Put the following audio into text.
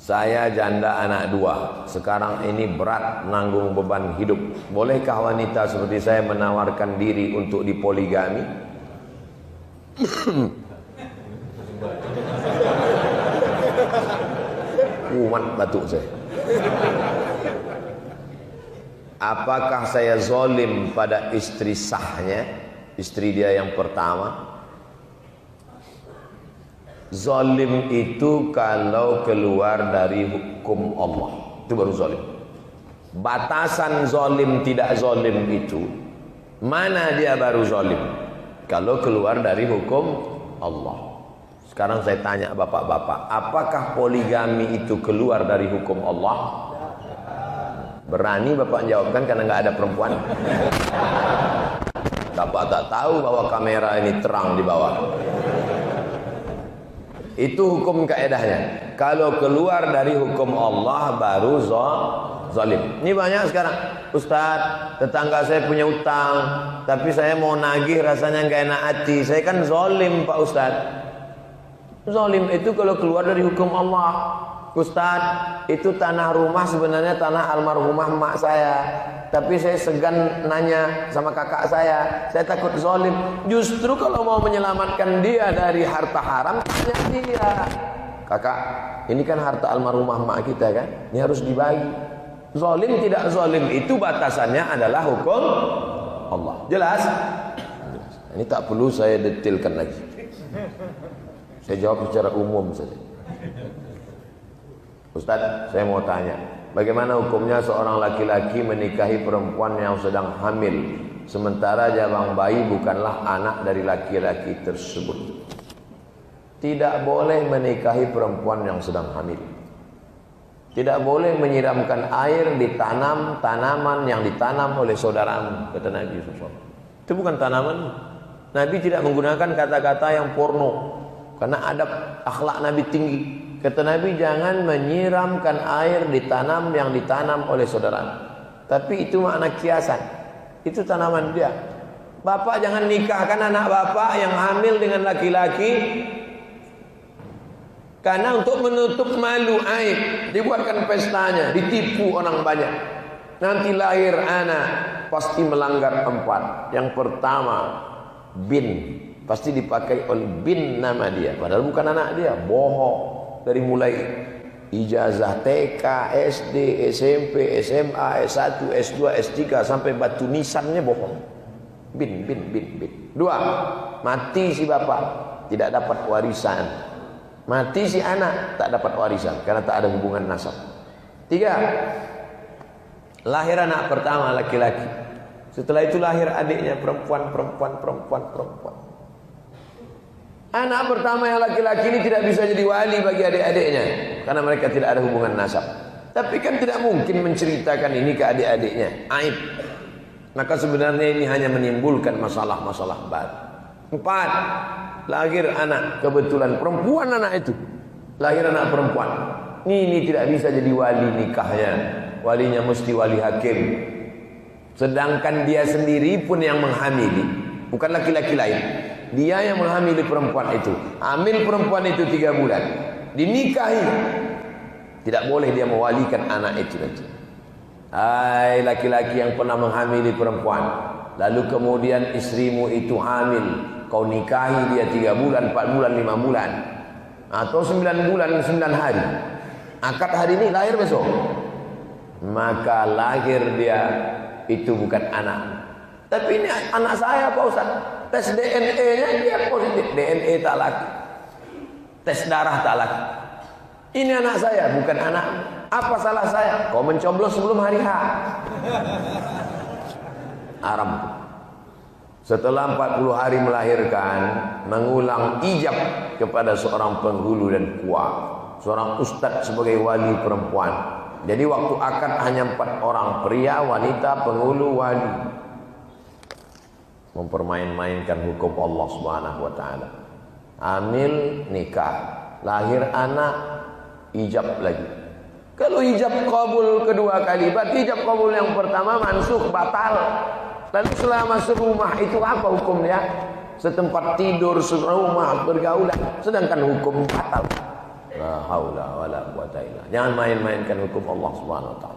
Saya janda anak 2. Sekarang ini berat menanggung beban hidup. Bolehkah wanita seperti saya menawarkan diri untuk dipoligami? Kumat batuk saya. Apakah saya zalim pada istri sahnya, istri dia yang pertama? Zalim itu kalau keluar dari hukum Allah, itu baru zalim. Batasan zalim tidak zalim itu, mana dia baru zalim? Kalau keluar dari hukum Allah. Sekarang saya tanya bapak-bapak, apakah poligami itu keluar dari hukum Allah? Berani bapak jawabkan karena nggak ada perempuan. Bapak tak tahu bahwa kamera ini terang di bawah. Itu hukum kaedahnya. Kalau keluar dari hukum Allah baru zalim. Ini banyak sekarang. Ustaz, tetangga saya punya utang, tapi saya mau nagih rasanya nggak enak hati. Saya kan zalim Pak Ustaz. Zalim itu kalau keluar dari hukum Allah. Ustaz, itu tanah rumah sebenarnya tanah almarhumah mak saya. Tapi saya segan nanya sama kakak saya takut zalim. Justru kalau mau menyelamatkan dia dari harta haram, tanya dia. Kakak, ini kan harta almarhumah mak kita kan? Ini harus dibagi. Zalim tidak zalim itu batasannya adalah hukum Allah. Jelas? Ini tak perlu saya detailkan lagi. Saya jawab secara umum saja. Ustaz, saya mau tanya, bagaimana hukumnya seorang laki-laki menikahi perempuan yang sedang hamil, sementara jabang bayi bukanlah anak dari laki-laki tersebut? Tidak boleh menikahi perempuan yang sedang hamil. Tidak boleh menyiramkan air di tanaman yang ditanam oleh saudaramu, kata Nabi SAW. Itu bukan tanaman. Nabi tidak menggunakan kata-kata yang porno, karena adab akhlak Nabi tinggi. Kata Nabi, jangan menyiramkan air di tanam yang ditanam oleh saudara. Tapi itu makna kiasan. Itu tanaman dia. Bapak jangan nikahkan anak bapak yang hamil dengan laki-laki karena untuk menutup malu aib. Dibuatkan pestanya, ditipu orang banyak. Nanti lahir anak pasti melanggar 4. Yang pertama, bin. Pasti dipakai oleh bin nama dia. Padahal bukan anak dia, bohong. Dari mulai ijazah TK, SD, SMP, SMA, S1, S2, S3 sampai batu nisannya bohong. Bin. 2. Mati si bapak, tidak dapat warisan. Mati si anak, tak dapat warisan karena tak ada hubungan nasab. 3. Lahir anak pertama laki-laki. Setelah itu lahir adiknya perempuan. Anak pertama yang laki-laki ini tidak bisa jadi wali bagi adik-adiknya karena mereka tidak ada hubungan nasab. Tapi kan tidak mungkin menceritakan ini ke adik-adiknya, aib. Maka sebenarnya ini hanya menimbulkan masalah-masalah baru. 4. Lahir anak, kebetulan perempuan anak itu. Lahir anak perempuan. Ini tidak bisa jadi wali nikahnya. Walinya mesti wali hakim. Sedangkan dia sendiri pun yang menghamili, bukan laki-laki lain. Dia yang menghamili perempuan itu. Hamil perempuan itu 3 bulan. Dinikahi. Tidak boleh dia mewalikan anak itu nanti. Hai laki-laki yang pernah menghamili perempuan, lalu kemudian istrimu itu hamil, kau nikahi dia 3 bulan, 4 bulan, 5 bulan, atau 9 bulan, 9 hari. Akad hari ini, lahir besok. Maka lahir dia itu bukan anak. Tapi ini anak saya Pak Ustaz. Tes DNA-nya dia positif. DNA tak laki. Tes darah tak laki. Ini anak saya, bukan anak. Apa salah saya? Kau mencoblos sebelum hari H. Haram. Setelah 40 hari melahirkan, mengulang ijab kepada seorang penghulu dan kuah, seorang ustadz sebagai wali perempuan. Jadi waktu akad hanya 4 orang, pria, wanita, penghulu, wali. Mempermain-mainkan hukum Allah Subhanahu wa taala. Hamil, nikah, lahir anak, ijab lagi. Kalau ijab kabul kedua kali, berarti ijab kabul yang pertama mansukh, batal. Lalu selama serumah itu apa hukumnya? Setempat tidur, serumah, pergaulan, sedangkan hukum batal. La haula wala quwata illa. Jangan main-mainkan hukum Allah Subhanahu wa taala.